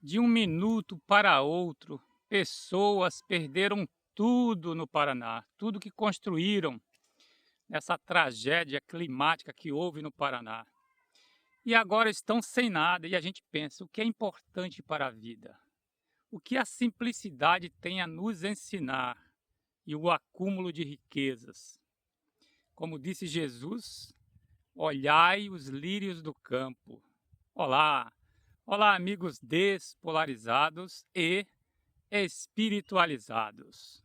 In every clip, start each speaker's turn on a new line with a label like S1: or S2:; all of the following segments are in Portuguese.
S1: De um minuto para outro, pessoas perderam tudo no Paraná, tudo que construíram nessa tragédia climática que houve no Paraná. E agora estão sem nada e a gente pensa, o que é importante para a vida? O que a simplicidade tem a nos ensinar e o acúmulo de riquezas? Como disse Jesus, olhai os lírios do campo. Olá, olá amigos despolarizados e espiritualizados.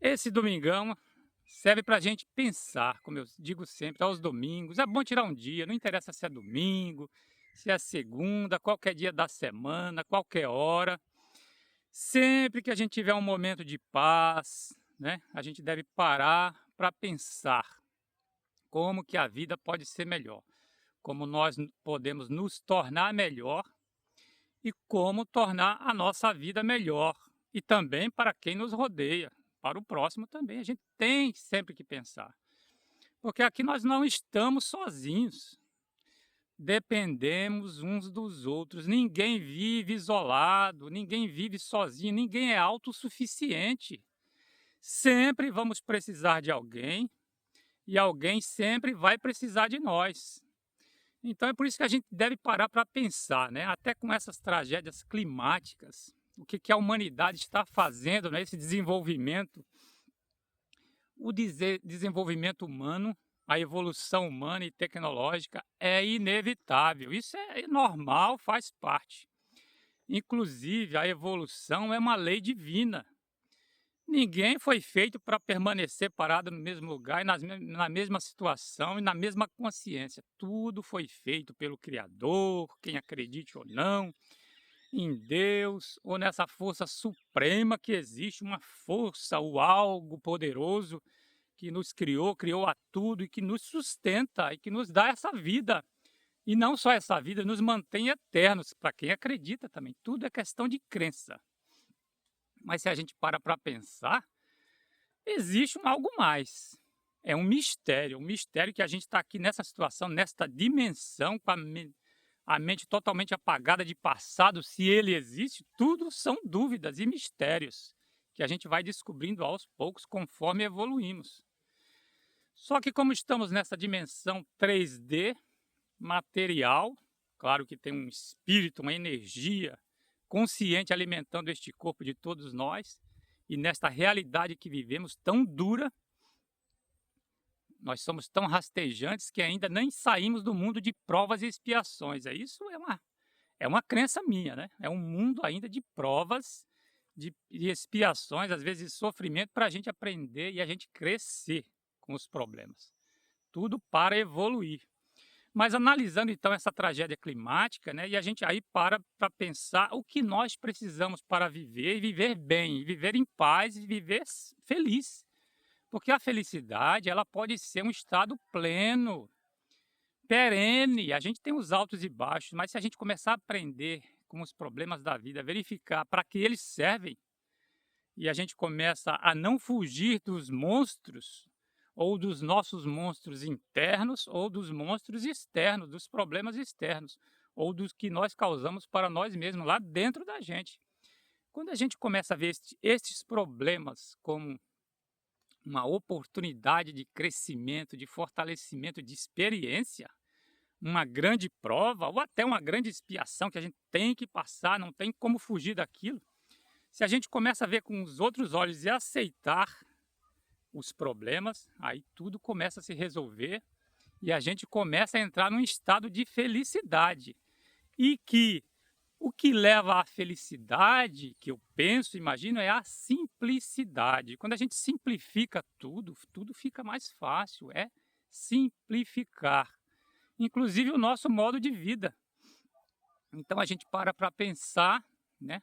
S1: Esse domingão serve para a gente pensar, como eu digo sempre, aos domingos. É bom tirar um dia, não interessa se é domingo, se é segunda, qualquer dia da semana, qualquer hora. Sempre que a gente tiver um momento de paz, né, a gente deve parar para pensar como que a vida pode ser melhor, como nós podemos nos tornar melhor e como tornar a nossa vida melhor. E também para quem nos rodeia, para o próximo também. A gente tem sempre que pensar. Porque aqui nós não estamos sozinhos. Dependemos uns dos outros. Ninguém vive isolado, ninguém vive sozinho, ninguém é autossuficiente. Sempre vamos precisar de alguém e alguém sempre vai precisar de nós. Então é por isso que a gente deve parar para pensar, né? Até com essas tragédias climáticas, o que que a humanidade está fazendo, né? Esse desenvolvimento, o desenvolvimento humano, a evolução humana e tecnológica é inevitável. Isso é normal, faz parte. Inclusive, a evolução é uma lei divina. Ninguém foi feito para permanecer parado no mesmo lugar e na mesma situação e na mesma consciência. Tudo foi feito pelo Criador, quem acredite ou não, em Deus ou nessa força suprema que existe, uma força, o algo poderoso que nos criou, criou a tudo e que nos sustenta e que nos dá essa vida. E não só essa vida, nos mantém eternos, para quem acredita também. Tudo é questão de crença. Mas se a gente para pensar, existe um algo mais. É um mistério que a gente está aqui nessa situação, nesta dimensão, com a mente totalmente apagada de passado, se ele existe, tudo são dúvidas e mistérios que a gente vai descobrindo aos poucos conforme evoluímos. Só que como estamos nessa dimensão 3D material, claro que tem um espírito, uma energia consciente alimentando este corpo de todos nós, e nesta realidade que vivemos tão dura, nós somos tão rastejantes que ainda nem saímos do mundo de provas e expiações. Isso é uma crença minha, né? É um mundo ainda de provas, de expiações, às vezes de sofrimento, para a gente aprender e a gente crescer com os problemas. Tudo para evoluir. Mas analisando então essa tragédia climática, né, e a gente aí para pensar o que nós precisamos para viver e viver bem, e viver em paz e viver feliz. Porque a felicidade, ela pode ser um estado pleno, perene. A gente tem os altos e baixos, mas se a gente começar a aprender com os problemas da vida, verificar para que eles servem, e a gente começa a não fugir dos monstros, ou dos nossos monstros internos, ou dos monstros externos, dos problemas externos, ou dos que nós causamos para nós mesmos lá dentro da gente. Quando a gente começa a ver estes problemas como uma oportunidade de crescimento, de fortalecimento, de experiência, uma grande prova ou até uma grande expiação que a gente tem que passar, não tem como fugir daquilo. Se a gente começa a ver com os outros olhos e aceitar os problemas, aí tudo começa a se resolver e a gente começa a entrar num estado de felicidade. E que o que leva à felicidade, que eu penso, imagino, é a simplicidade. Quando a gente simplifica tudo, tudo fica mais fácil, é simplificar. Inclusive o nosso modo de vida. Então a gente para pensar, né?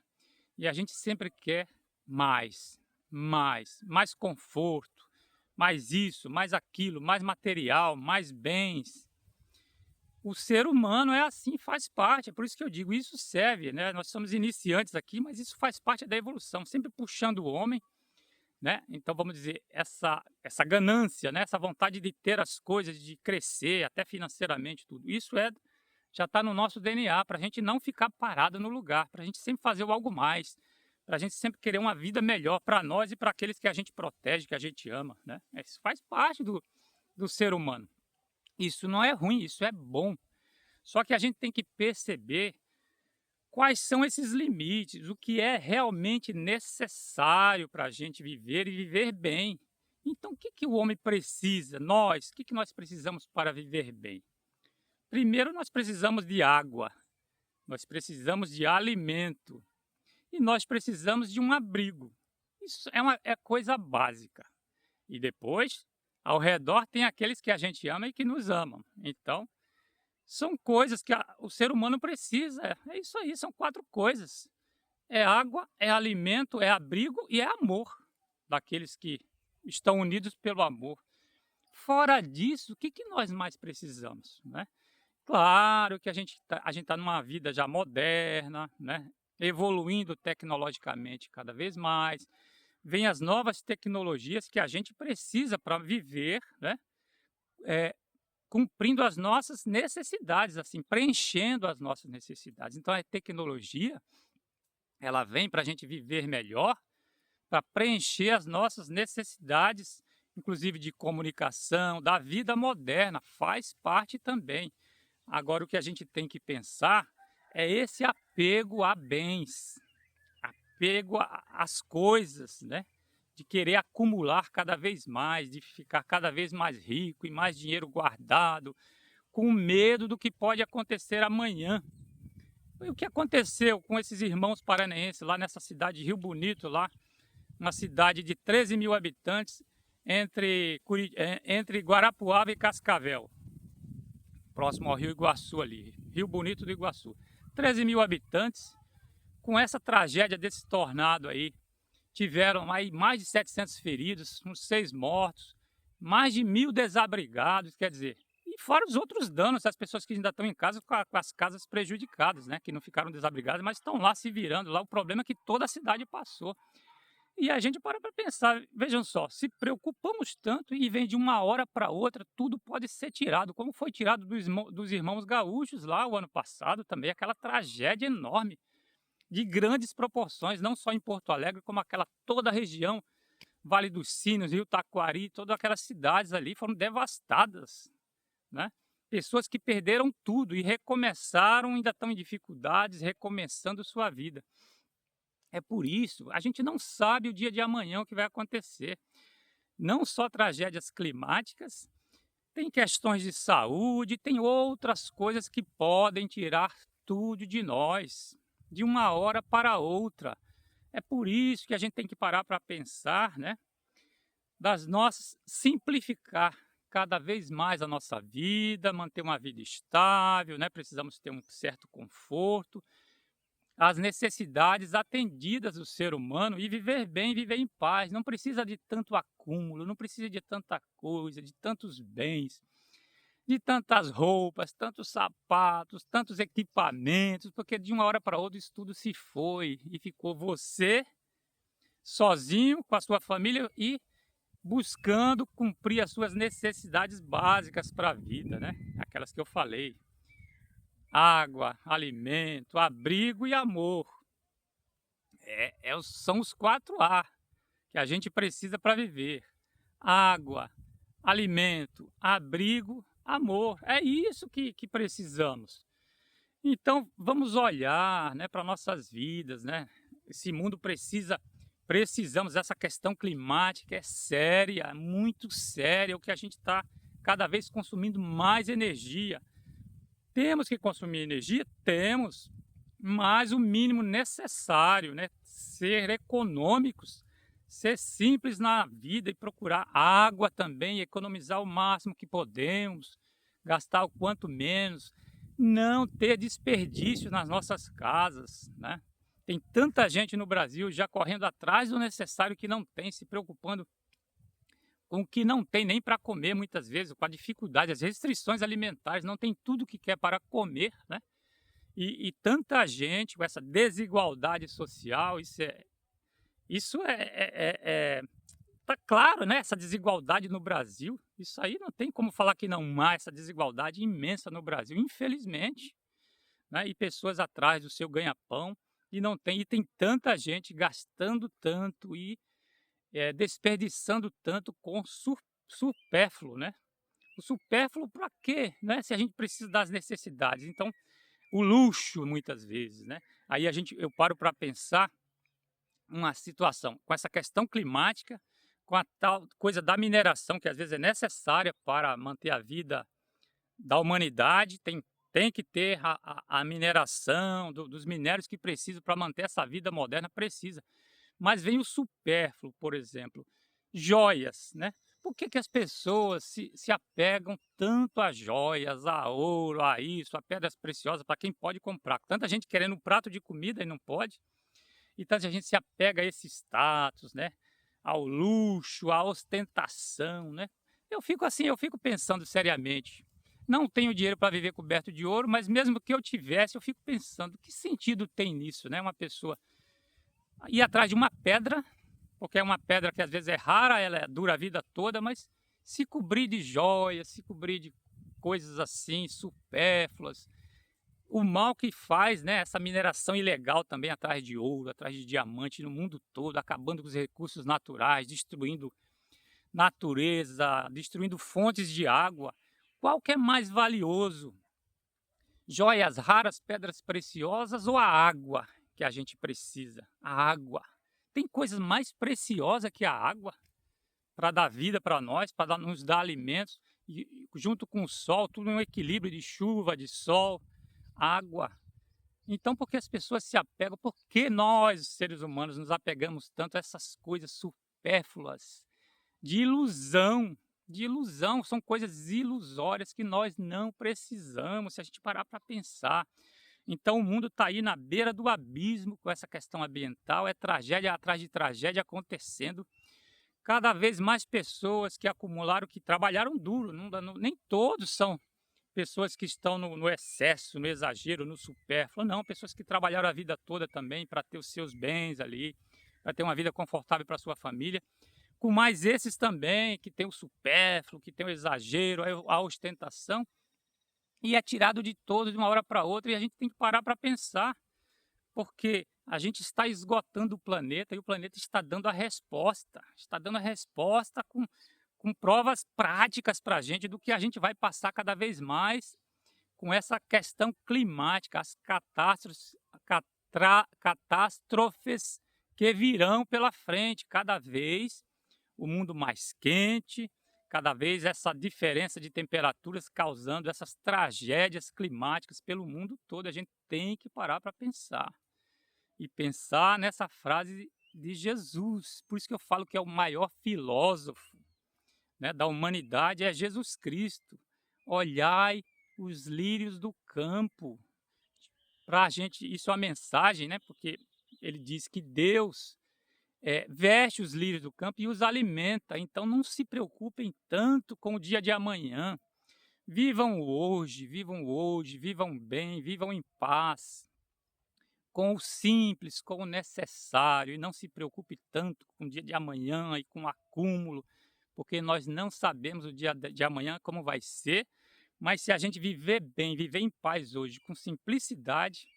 S1: E a gente sempre quer mais conforto, mais isso, mais aquilo, mais material, mais bens. O ser humano é assim, faz parte, é por isso que eu digo, isso serve, né? Nós somos iniciantes aqui, mas isso faz parte da evolução, sempre puxando o homem, né? Então vamos dizer, essa ganância, né? Essa vontade de ter as coisas, de crescer, até financeiramente, tudo. Isso é já está no nosso DNA, para a gente não ficar parado no lugar, para a gente sempre fazer o algo mais, para a gente sempre querer uma vida melhor para nós e para aqueles que a gente protege, que a gente ama, né? Isso faz parte do ser humano. Isso não é ruim, isso é bom. Só que a gente tem que perceber quais são esses limites, o que é realmente necessário para a gente viver e viver bem. Então, o que, que o homem precisa? Nós, o que, que nós precisamos para viver bem? Primeiro, nós precisamos de água, nós precisamos de alimento e nós precisamos de um abrigo. Isso é coisa básica. E depois, ao redor, tem aqueles que a gente ama e que nos amam. Então, são coisas que o ser humano precisa. É isso aí, são 4 coisas. É água, é alimento, é abrigo e é amor daqueles que estão unidos pelo amor. Fora disso, o que, que nós mais precisamos, né? Claro que a gente tá numa vida já moderna, né? Evoluindo tecnologicamente cada vez mais. Vem as novas tecnologias que a gente precisa para viver, né? Cumprindo as nossas necessidades, assim, preenchendo as nossas necessidades. Então a tecnologia, ela vem para a gente viver melhor, para preencher as nossas necessidades, inclusive de comunicação, da vida moderna, faz parte também. Agora o que a gente tem que pensar é esse apego a bens, apego às coisas, né? De querer acumular cada vez mais, de ficar cada vez mais rico e mais dinheiro guardado, com medo do que pode acontecer amanhã. E o que aconteceu com esses irmãos paranaenses lá nessa cidade de Rio Bonito, lá, uma cidade de 13 mil habitantes, entre Guarapuava e Cascavel, próximo ao Rio Iguaçu ali, Rio Bonito do Iguaçu. 13 mil habitantes, com essa tragédia desse tornado aí, tiveram aí mais de 700 feridos, uns 6 mortos, mais de 1.000 desabrigados, quer dizer, e fora os outros danos, as pessoas que ainda estão em casa com as casas prejudicadas, né, que não ficaram desabrigadas, mas estão lá se virando, lá o problema é que toda a cidade passou. E a gente para pensar, vejam só, se preocupamos tanto e vem de uma hora para outra, tudo pode ser tirado, como foi tirado dos irmãos gaúchos lá o ano passado também, aquela tragédia enorme, de grandes proporções, não só em Porto Alegre, como toda a região, Vale dos Sinos, Rio Taquari, todas aquelas cidades ali foram devastadas, né? Pessoas que perderam tudo e recomeçaram, ainda estão em dificuldades, recomeçando sua vida. É por isso, a gente não sabe o dia de amanhã o que vai acontecer. Não só tragédias climáticas, tem questões de saúde, tem outras coisas que podem tirar tudo de nós, de uma hora para outra. É por isso que a gente tem que parar para pensar, né? Simplificar cada vez mais a nossa vida, manter uma vida estável, né? Precisamos ter um certo conforto, as necessidades atendidas do ser humano e viver bem, viver em paz. Não precisa de tanto acúmulo, não precisa de tanta coisa, de tantos bens, de tantas roupas, tantos sapatos, tantos equipamentos, porque de uma hora para outra isso tudo se foi e ficou você sozinho com a sua família e buscando cumprir as suas necessidades básicas para a vida, né? Aquelas que eu falei: água, alimento, abrigo e amor. São os 4A que a gente precisa para viver: água, alimento, abrigo, amor. É isso que precisamos. Então vamos olhar, né, para nossas vidas, né? Esse mundo precisamos, essa questão climática é séria, muito séria, o que a gente está cada vez consumindo mais energia. Temos que consumir energia? Temos, mas o mínimo necessário, né? Ser econômicos, ser simples na vida e procurar água também, economizar o máximo que podemos, gastar o quanto menos, não ter desperdício nas nossas casas, né? Tem tanta gente no Brasil já correndo atrás do necessário que não tem, se preocupando com o que não tem nem para comer muitas vezes, com a dificuldade, as restrições alimentares, não tem tudo o que quer para comer, né? E tanta gente com essa desigualdade social, tá claro, né? Essa desigualdade no Brasil, isso aí não tem como falar que não há essa desigualdade imensa no Brasil, infelizmente. né, e pessoas atrás do seu ganha-pão e não tem, e tem tanta gente gastando tanto e desperdiçando tanto com supérfluo, né? O supérfluo para quê, né? Se a gente precisa das necessidades. Então, o luxo muitas vezes, né? Aí eu paro para pensar uma situação com essa questão climática, com a tal coisa da mineração que às vezes é necessária para manter a vida da humanidade, tem que ter a mineração dos minérios que precisam para manter essa vida moderna, precisa. Mas vem o supérfluo, por exemplo, joias, né? Por que, que as pessoas se apegam tanto a joias, a ouro, a isso, a pedras preciosas, para quem pode comprar? Tanta gente querendo um prato de comida e não pode, e tanta gente se apega a esse status, né? Ao luxo, à ostentação, né? Eu fico assim, eu fico pensando seriamente. Não tenho dinheiro para viver coberto de ouro, mas mesmo que eu tivesse, eu fico pensando, que sentido tem nisso, né? Uma pessoa ir atrás de uma pedra, porque é uma pedra que às vezes é rara, dura a vida toda, mas se cobrir de joias, se cobrir de coisas assim, supérfluas, o mal que faz, né, essa mineração ilegal também atrás de ouro, atrás de diamante no mundo todo, acabando com os recursos naturais, destruindo natureza, destruindo fontes de água. Qual que é mais valioso? Joias raras, pedras preciosas ou a água que a gente precisa? A água. Tem coisas mais preciosas que a água para dar vida para nós, para nos dar alimentos, e junto com o sol, tudo em um equilíbrio de chuva, de sol, água. Então, por que as pessoas se apegam? Por que nós, seres humanos, nos apegamos tanto a essas coisas supérfluas, de ilusão? De ilusão, são coisas ilusórias que nós não precisamos, se a gente parar para pensar. Então, o mundo está aí na beira do abismo com essa questão ambiental, é tragédia atrás de tragédia acontecendo. Cada vez mais pessoas que acumularam, que trabalharam duro, nem todos são pessoas que estão no excesso, no exagero, no supérfluo, não, pessoas que trabalharam a vida toda também para ter os seus bens ali, para ter uma vida confortável para sua família, com mais esses também, que tem o supérfluo, que tem o exagero, a ostentação, e é tirado de todos de uma hora para outra, e a gente tem que parar para pensar, porque a gente está esgotando o planeta e o planeta está dando a resposta com provas práticas para a gente do que a gente vai passar cada vez mais com essa questão climática, as catástrofes que virão pela frente, cada vez o mundo mais quente, cada vez essa diferença de temperaturas causando essas tragédias climáticas pelo mundo todo. A gente tem que parar para pensar e pensar nessa frase de Jesus. Por isso que eu falo que é o maior filósofo, né, da humanidade, é Jesus Cristo. Olhai os lírios do campo. Para a gente, isso é uma mensagem, né? Porque ele diz que Deus veste os lírios do campo e os alimenta. Então não se preocupem tanto com o dia de amanhã. Vivam hoje, vivam bem, vivam em paz, com o simples, com o necessário, e não se preocupe tanto com o dia de amanhã e com o acúmulo, porque nós não sabemos o dia de amanhã como vai ser, mas se a gente viver bem, viver em paz hoje, com simplicidade,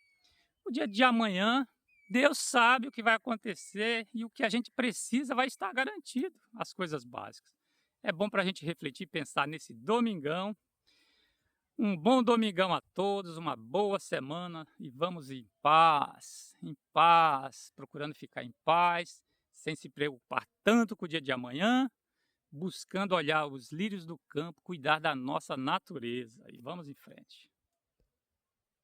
S1: o dia de amanhã, Deus sabe o que vai acontecer e o que a gente precisa vai estar garantido, as coisas básicas. É bom para a gente refletir e pensar nesse domingão. Um bom domingão a todos, uma boa semana e vamos em paz, procurando ficar em paz, sem se preocupar tanto com o dia de amanhã, buscando olhar os lírios do campo, cuidar da nossa natureza e vamos em frente.